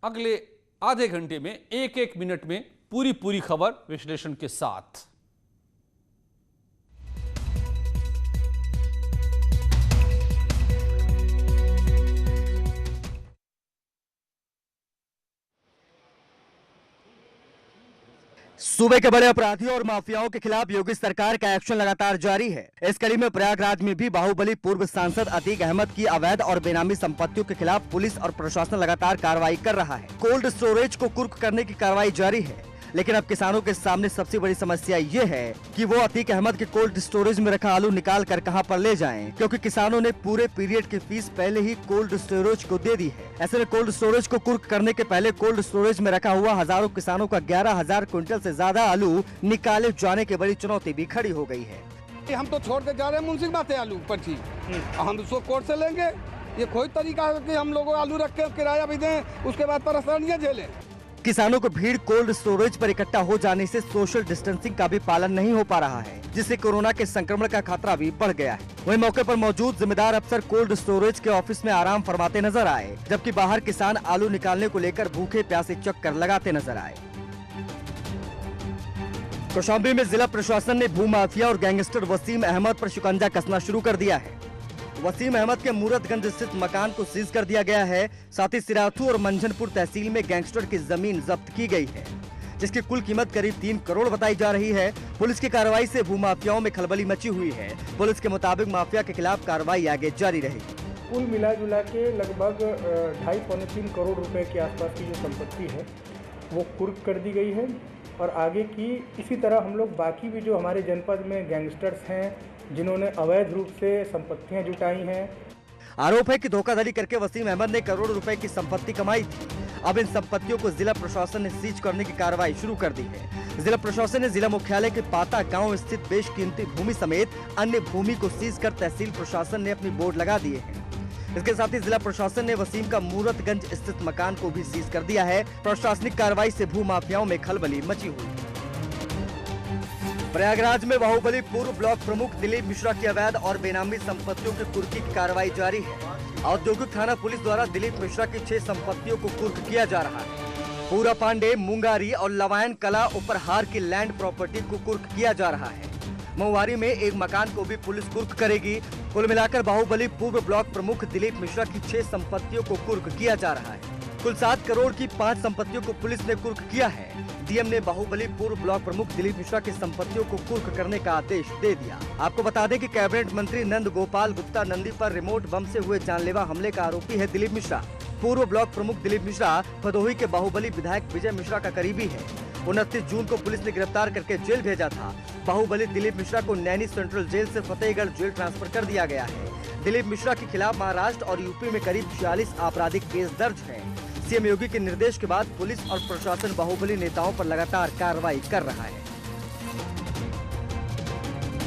अगले आधे घंटे में एक एक मिनट में पूरी खबर विश्लेषण के साथ। सूबे के बड़े अपराधियों और माफियाओं के खिलाफ योगी सरकार का एक्शन लगातार जारी है। इस कड़ी में प्रयागराज में भी बाहुबली पूर्व सांसद अतीक अहमद की अवैध और बेनामी संपत्तियों के खिलाफ पुलिस और प्रशासन लगातार कार्रवाई कर रहा है। कोल्ड स्टोरेज को कुर्क करने की कार्रवाई जारी है, लेकिन अब किसानों के सामने सबसे बड़ी समस्या ये है कि वो अतीक अहमद के कोल्ड स्टोरेज में रखा आलू निकाल कर कहां पर ले जाएं, क्योंकि किसानों ने पूरे पीरियड की फीस पहले ही कोल्ड स्टोरेज को दे दी है। ऐसे में कोल्ड स्टोरेज को कुर्क करने के पहले कोल्ड स्टोरेज में रखा हुआ हजारों किसानों का 11,000 क्विंटल से ज्यादा आलू निकाले जाने की बड़ी चुनौती भी खड़ी हो गई है। हम तो छोड़ के जा रहे हैं मुंशी बात है आलू पर्ची, हम उसको कोर्ट से लेंगे। ये कोई तरीका है कि हम लोगों आलू रख के किराया भी दें, उसके बाद परेशानियां झेलें। किसानों को भीड़ कोल्ड स्टोरेज पर इकट्ठा हो जाने से सोशल डिस्टेंसिंग का भी पालन नहीं हो पा रहा है, जिससे कोरोना के संक्रमण का खतरा भी बढ़ गया है। वहीं मौके पर मौजूद जिम्मेदार अफसर कोल्ड स्टोरेज के ऑफिस में आराम फरमाते नजर आए, जबकि बाहर किसान आलू निकालने को लेकर भूखे प्यासे चक्कर लगाते नजर आए। कौशाम्बी में जिला प्रशासन ने भूमाफिया और गैंगस्टर वसीम अहमद पर शिकंजा कसना शुरू कर दिया है। वसीम अहमद के मूरतगंज स्थित मकान को सीज कर दिया गया है। साथ ही सिराथू और मंझनपुर तहसील में गैंगस्टर की जमीन जब्त की गई है, जिसकी कुल कीमत करीब 3 करोड़ बताई जा रही है। पुलिस की कार्रवाई से भूमाफियाओं में खलबली मची हुई है। पुलिस के मुताबिक माफिया के खिलाफ कार्रवाई आगे जारी रहेगी। कुल मिला जुला के लगभग 2.5-3 करोड़ रुपए के आसपास की जो संपत्ति है वो कुर्क कर दी गई है। और आगे की इसी तरह हम लोग बाकी भी जो हमारे जनपद में गैंगस्टर्स हैं जिन्होंने अवैध रूप से संपत्तियां जुटाई हैं। आरोप है कि धोखाधड़ी करके वसीम अहमद ने करोड़ों रुपए की संपत्ति कमाई थी। अब इन संपत्तियों को जिला प्रशासन ने सीज करने की कार्रवाई शुरू कर दी है। जिला प्रशासन ने जिला मुख्यालय के पाता गांव स्थित बेशकीमती भूमि समेत अन्य भूमि को सीज कर तहसील प्रशासन ने अपनी बोर्ड लगा दिए हैं। इसके साथ ही जिला प्रशासन ने वसीम का मूरतगंज स्थित मकान को भी सीज कर दिया है। प्रशासनिक कार्रवाई से भूमाफियाओं में खलबली मची हुई है। प्रयागराज में बाहुबली पूर्व ब्लॉक प्रमुख दिलीप मिश्रा की अवैध और बेनामी संपत्तियों की कुर्की की कार्रवाई जारी है। औद्योगिक थाना पुलिस द्वारा दिलीप मिश्रा की 6 संपत्तियों को कुर्क किया जा रहा है। पूरा पांडे, मुंगारी और लवायन कला उपरहार की लैंड प्रॉपर्टी को कुर्क किया जा रहा है। महुआरी में एक मकान को भी पुलिस कुर्क करेगी। कुल मिलाकर बाहुबली पूर्व ब्लॉक प्रमुख दिलीप मिश्रा की 6 संपत्तियों को कुर्क किया जा रहा है। कुल 7 करोड़ की 5 संपत्तियों को पुलिस ने कुर्क किया है। डीएम ने बाहुबली पूर्व ब्लॉक प्रमुख दिलीप मिश्रा की संपत्तियों को कुर्क करने का आदेश दे दिया। आपको बता दें कि कैबिनेट मंत्री नंद गोपाल गुप्ता नंदी पर रिमोट बम से हुए जानलेवा हमले का आरोपी है दिलीप मिश्रा। पूर्व ब्लॉक प्रमुख दिलीप मिश्रा भदोही के बाहुबली विधायक विजय मिश्रा का करीबी है। 29 जून को पुलिस ने गिरफ्तार करके जेल भेजा था। बाहुबली दिलीप मिश्रा को नैनी सेंट्रल जेल से फतेहगढ़ जेल ट्रांसफर कर दिया गया है। दिलीप मिश्रा के खिलाफ महाराष्ट्र और यूपी में करीब 46 आपराधिक केस दर्ज है। सीएम योगी के निर्देश के बाद पुलिस और प्रशासन बाहुबली नेताओं पर लगातार कार्रवाई कर रहा है।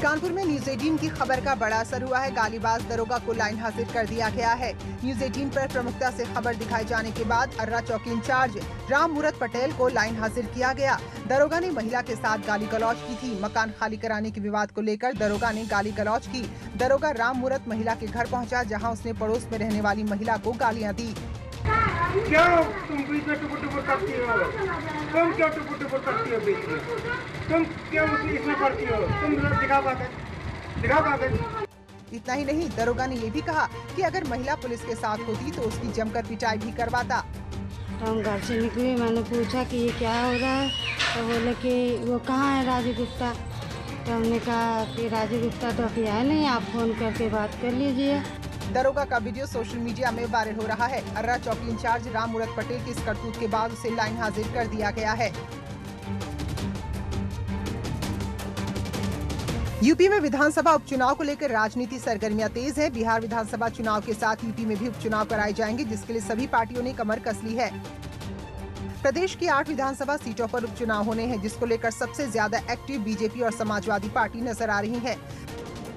कानपुर में न्यूज 18 की खबर का बड़ा असर हुआ है। गालीबाज दरोगा को लाइन हाजिर कर दिया गया है। न्यूज 18 पर प्रमुखता से खबर दिखाए जाने के बाद अर्रा चौकी इंचार्ज राम मूरत पटेल को लाइन हाजिर किया गया। दरोगा ने महिला के साथ गाली गलौज की थी। मकान खाली कराने के विवाद को लेकर दरोगा ने गाली गलौज की। दरोगा राम मूरत महिला के घर पहुंचा, जहां उसने पड़ोस में रहने वाली महिला को गालियां दी। क्यों तुम बीच में टुपुर करती हो? तुम क्यों टुपुर करती हो बीच में? तुम क्यों इसमें पड़ती हो? तुम दिखा पाते। इतना ही नहीं, दरोगा ने ये भी कहा कि अगर महिला पुलिस के साथ होती तो उसकी जमकर पिटाई भी करवाता। तो हम घर से निकले, मैंने पूछा कि ये क्या हो रहा है, तो बोले कि वो कहाँ है राजू गुप्ता। तो हमने कहा कि राजू गुप्ता तो अभी आए नहीं, आप फोन करके बात कर लीजिए। दरोगा का वीडियो सोशल मीडिया में वायरल हो रहा है। अर्रा चौकी इंचार्ज राम मूरत पटेल की इस करतूत के बाद उसे लाइन हाजिर कर दिया गया है। यूपी में विधानसभा उपचुनाव को लेकर राजनीति सरगर्मियां तेज है। बिहार विधानसभा चुनाव के साथ यूपी में भी उपचुनाव कराए जाएंगे, जिसके लिए सभी पार्टियों ने कमर कस ली है। प्रदेश की 8 विधानसभा सीटों पर उपचुनाव होने हैं, जिसको लेकर सबसे ज्यादा एक्टिव बीजेपी और समाजवादी पार्टी नजर आ रही है।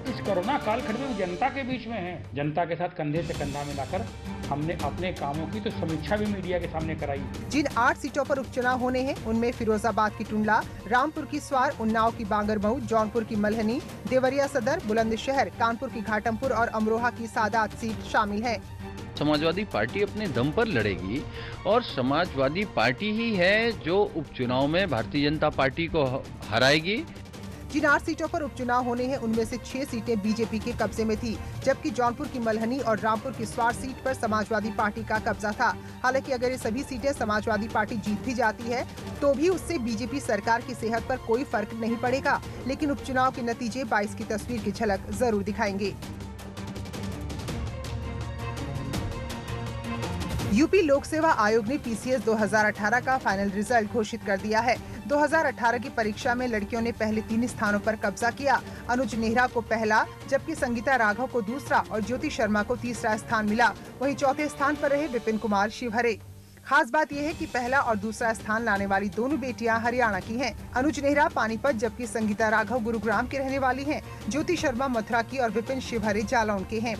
इस कोरोना कालखंड में जनता के बीच में है। जनता के साथ कंधे से कंधा मिलाकर हमने अपने कामों की तो समीक्षा भी मीडिया के सामने कराई। जिन 8 सीटों पर उपचुनाव होने हैं, उनमें फिरोजाबाद की टुंडला, रामपुर की स्वार, उन्नाव की बांगरमऊ, जौनपुर की मल्हनी, देवरिया सदर, बुलंदशहर, कानपुर की घाटमपुर और अमरोहा की सादात सीट शामिल है। समाजवादी पार्टी अपने दम पर लड़ेगी और समाजवादी पार्टी ही है जो उपचुनाव में भारतीय जनता पार्टी को हराएगी। जिन 8 सीटों पर उपचुनाव होने हैं उनमें से 6 सीटें बीजेपी के कब्जे में थी, जबकि जौनपुर की मलहनी और रामपुर की स्वार सीट पर समाजवादी पार्टी का कब्जा था। हालांकि अगर ये सभी सीटें समाजवादी पार्टी जीत भी जाती है तो भी उससे बीजेपी सरकार की सेहत पर कोई फर्क नहीं पड़ेगा, लेकिन उपचुनाव के नतीजे 22 की तस्वीर की झलक जरूर दिखाएंगे। यूपी लोक सेवा आयोग ने पीसीएस 2018 का फाइनल रिजल्ट घोषित कर दिया है। 2018 की परीक्षा में लड़कियों ने पहले 3 स्थानों पर कब्जा किया। अनुज नेहरा को पहला, जबकि संगीता राघव को दूसरा और ज्योति शर्मा को तीसरा स्थान मिला। वहीं चौथे स्थान पर रहे विपिन कुमार शिवहरे। खास बात यह है कि पहला और दूसरा स्थान लाने वाली दोनों बेटियां हरियाणा की हैं। अनुज नेहरा पानीपत, जबकि संगीता राघव गुरुग्राम की रहने वाली हैं। ज्योति शर्मा मथुरा की और विपिन शिवहरे जालौन के हैं।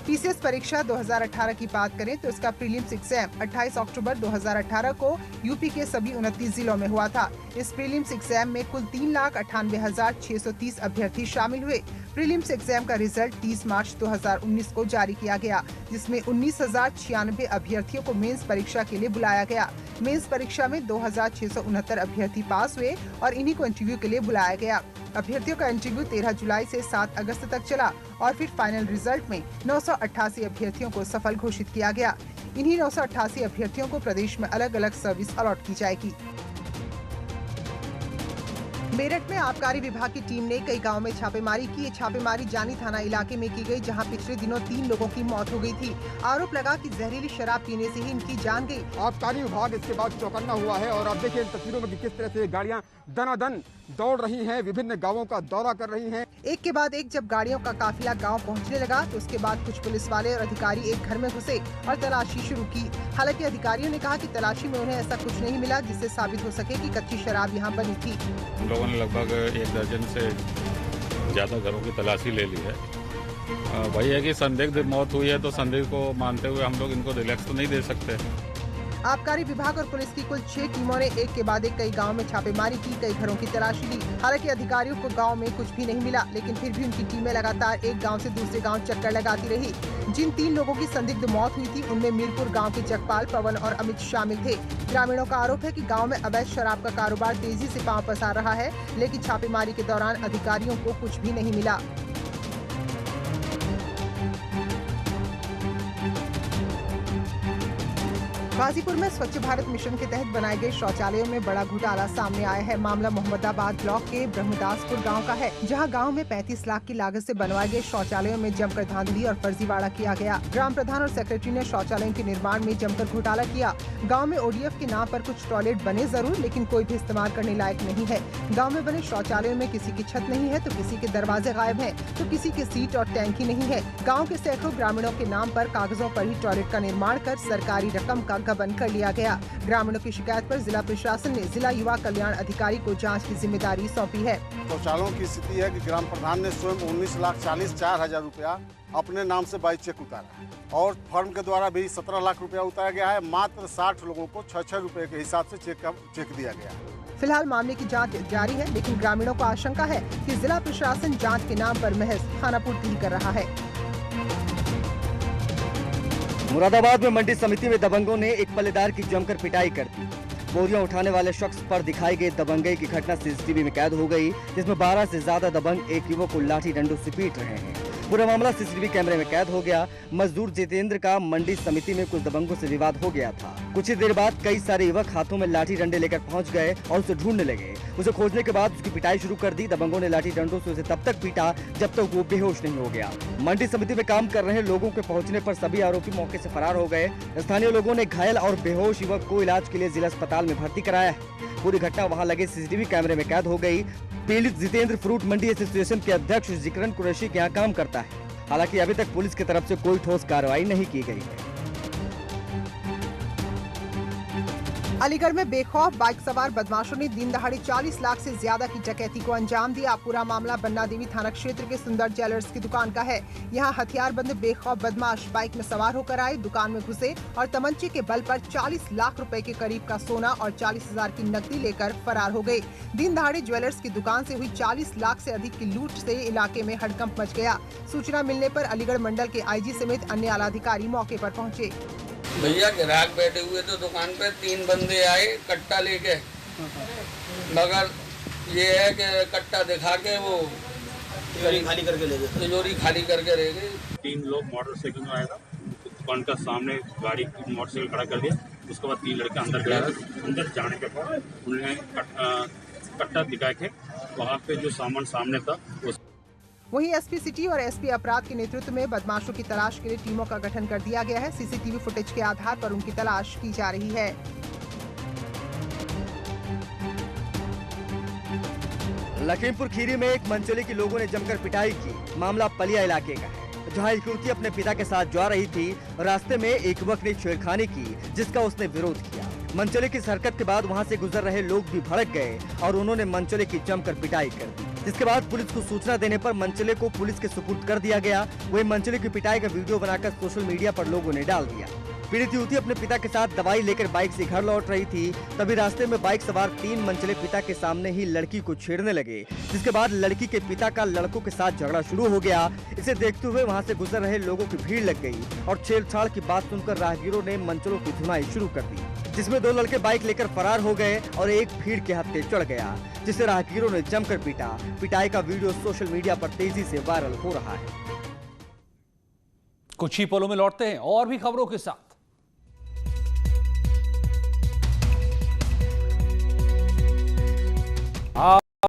पीसीएस परीक्षा 2018 की बात करें तो इसका प्रीलिम्स एग्जाम 28 अक्टूबर 2018 को यूपी के सभी 29 जिलों में हुआ था। इस प्रीलिम्स एग्जाम में कुल 3,98,630 अभ्यर्थी शामिल हुए। प्रीलिम्स एग्जाम का रिजल्ट 30 मार्च 2019 को जारी किया गया, जिसमें 19,096 अभ्यर्थियों को मेंस परीक्षा के लिए बुलाया गया। मेंस परीक्षा में 2,669 अभ्यर्थी पास हुए और इन्हीं को इंटरव्यू के लिए बुलाया गया। अभ्यर्थियों का इंटरव्यू 13 जुलाई से 7 अगस्त तक चला और फिर फाइनल रिजल्ट में 988 अभ्यर्थियों को सफल घोषित किया गया। इन्हीं 988 अभ्यर्थियों को प्रदेश में अलग अलग सर्विस अलॉट की जाएगी। मेरठ में आबकारी विभाग की टीम ने कई गांवों में छापेमारी की। ये छापेमारी जानी थाना इलाके में की गई, जहां पिछले दिनों 3 लोगों की मौत हो गई थी। आरोप लगा कि जहरीली शराब पीने से ही इनकी जान गई। आबकारी विभाग इसके बाद चौकन्ना हुआ है और आप देखिए इन तस्वीरों में किस तरह से गाड़ियां दनादन दौड़ रही हैं, विभिन्न गांवों का दौरा कर रही हैं। एक के बाद एक जब गाड़ियों का काफिला गांव पहुंचने लगा तो उसके बाद कुछ पुलिस वाले और अधिकारी एक घर में घुसे और तलाशी शुरू की। हालांकि अधिकारियों ने कहा कि तलाशी में उन्हें ऐसा कुछ नहीं मिला जिससे साबित हो सके कि कच्ची शराब यहां बनी थी। हम लोगों ने लगभग 1 दर्जन से ज्यादा घरों की तलाशी ले ली है। वही है कि संदिग्ध मौत हुई है तो संदिग्ध को मानते हुए हम लोग इनको रिलैक्स तो नहीं दे सकते। आबकारी विभाग और पुलिस की कुल 6 टीमों ने एक के बाद एक कई गांव में छापेमारी की, कई घरों की तलाशी ली। हालांकि अधिकारियों को गांव में कुछ भी नहीं मिला, लेकिन फिर भी उनकी टीमें लगातार एक गांव से दूसरे गांव चक्कर लगाती रही। जिन 3 लोगों की संदिग्ध मौत हुई थी उनमें मीरपुर गांव के जगपाल, पवन और अमित शामिल थे। ग्रामीणों का आरोप है कि गांव में अवैध शराब का कारोबार तेजी से पांव पसार रहा है, लेकिन छापेमारी के दौरान अधिकारियों को कुछ भी नहीं मिला। गाजीपुर में स्वच्छ भारत मिशन के तहत बनाए गए शौचालयों में बड़ा घोटाला सामने आया है। मामला मोहम्मदाबाद ब्लॉक के ब्रह्मदासपुर गांव का है, जहां गांव में 35 लाख की लागत से बनवाए गए शौचालयों में जमकर धांधली और फर्जीवाड़ा किया गया। ग्राम प्रधान और सेक्रेटरी ने शौचालयों के निर्माण में जमकर घोटाला किया। गाँव में ODF के नाम पर कुछ टॉयलेट बने जरूर, लेकिन कोई भी इस्तेमाल करने लायक नहीं है। गाँव में बने शौचालयों में किसी की छत नहीं है तो किसी के दरवाजे गायब है तो किसी की सीट और टैंकी नहीं है। गाँव के सैकड़ों ग्रामीणों के नाम पर कागजों पर ही टॉयलेट का निर्माण कर सरकारी रकम का गबन कर लिया गया। ग्रामीणों की शिकायत पर जिला प्रशासन ने जिला युवा कल्याण अधिकारी को जांच की जिम्मेदारी सौंपी है। शौचालयों की स्थिति है कि ग्राम प्रधान ने स्वयं 19,40,04,000 रुपया अपने नाम से 22 चेक उतारा और फर्म के द्वारा भी 17 लाख रुपया उतारा गया है। मात्र 60 लोगों को 6-6 रुपए के हिसाब से चेक दिया गया। फिलहाल मामले की जांच जारी है, लेकिन ग्रामीणों को आशंका है कि जिला प्रशासन जांच के नाम पर महज खानापूर्ति ही कर रहा है। मुरादाबाद में मंडी समिति में दबंगों ने एक पल्लेदार की जमकर पिटाई कर दी। बोरियां उठाने वाले शख्स पर दिखाई गई दबंगई की घटना सीसीटीवी में कैद हो गई, जिसमें 12 से ज्यादा दबंग एक युवक को लाठी डंडों से पीट रहे हैं। पूरा मामला सीसीटीवी कैमरे में कैद हो गया। मजदूर जितेंद्र का मंडी समिति में कुछ दबंगों से विवाद हो गया था। कुछ ही देर बाद कई सारे युवक हाथों में लाठी डंडे लेकर पहुंच गए और उसे ढूंढने लगे। उसे खोजने के बाद उसकी पिटाई शुरू कर दी। दबंगों ने लाठी डंडों से उसे तब तक पीटा जब तक वो बेहोश नहीं हो गया। मंडी समिति में काम कर रहे लोगों के पहुंचने पर सभी आरोपी मौके से फरार हो गए। स्थानीय लोगों ने घायल और बेहोश युवक को इलाज के लिए जिला अस्पताल में भर्ती कराया है। पूरी घटना वहां लगे सीसीटीवी कैमरे में कैद हो गई। पीड़ित जितेंद्र फ्रूट मंडी एसोसिएशन के अध्यक्ष जिकरन कुरैशी के यहाँ काम करता है। हालांकि अभी तक पुलिस की तरफ से कोई ठोस कार्रवाई नहीं की गई है। अलीगढ़ में बेखौफ बाइक सवार बदमाशों ने दिन दहाड़े 40 लाख से ज्यादा की डकैती को अंजाम दिया। पूरा मामला बन्ना देवी थाना क्षेत्र के सुंदर ज्वेलर्स की दुकान का है। यहां हथियारबंद बेखौफ बदमाश बाइक में सवार होकर आए, दुकान में घुसे और तमंचे के बल पर 40 लाख रुपए के करीब का सोना और 40,000 की नकदी लेकर फरार हो गए। दिन दहाड़े ज्वेलर्स की दुकान से हुई 40 लाख से अधिक की लूट से इलाके में हड़कंप मच गया। सूचना मिलने पर अलीगढ़ मंडल के आईजी समेत अन्य आलाधिकारी मौके पर पहुंचे। भैया ग्राहक बैठे हुए तो दुकान पे 3 बंदे आए कट्टा लेके, मगर ये है कि कट्टा दिखा के वो तिजोरी खाली करके ले गए। तिजोरी खाली करके ले गए। 3 लोग मोटरसाइकिल में आया था, दुकान का सामने गाड़ी मोटरसाइकिल खड़ा कर दिया। उसके बाद 3 लड़के अंदर गए। अंदर जाने के बाद उन्होंने कट्टा दिखा के वहाँ पे जो सामान सामने था वहीं एसपी सिटी और एसपी अपराध के नेतृत्व में बदमाशों की तलाश के लिए टीमों का गठन कर दिया गया है। सीसीटीवी फुटेज के आधार पर उनकी तलाश की जा रही है। लखीमपुर खीरी में एक मंचोली के लोगों ने जमकर पिटाई की। मामला पलिया इलाके का है, जहां एक युवती अपने पिता के साथ जा रही थी। रास्ते में एक युवक ने छेड़खानी की, जिसका उसने विरोध किया। मंचोली की इस हरकत के बाद वहां से गुजर रहे लोग भी भड़क गए और उन्होंने मंचोली की जमकर पिटाई कर दी। जिसके बाद पुलिस को सूचना देने पर मंचले को पुलिस के सुपुर्द कर दिया गया। वही मंचले की पिटाई का वीडियो बनाकर सोशल मीडिया पर लोगों ने डाल दिया। पीड़ित युवती अपने पिता के साथ दवाई लेकर बाइक से घर लौट रही थी। तभी रास्ते में बाइक सवार 3 मंचले पिता के सामने ही लड़की को छेड़ने लगे, जिसके बाद लड़की के पिता का लड़कों के साथ झगड़ा शुरू हो गया। इसे देखते हुए वहां से गुजर रहे लोगों की भीड़ लग गई और छेड़छाड़ की बात सुनकर राहगीरों ने मंचलों की धुनाई शुरू कर दी, जिसमें 2 लड़के बाइक लेकर फरार हो गए और एक भीड़ के हत्थे चढ़ गया, जिसे राहगीरों ने जमकर पीटा। पिटाई का वीडियो सोशल मीडिया पर तेजी से वायरल हो रहा है। कुछ ही पलों में लौटते हैं और भी खबरों के साथ।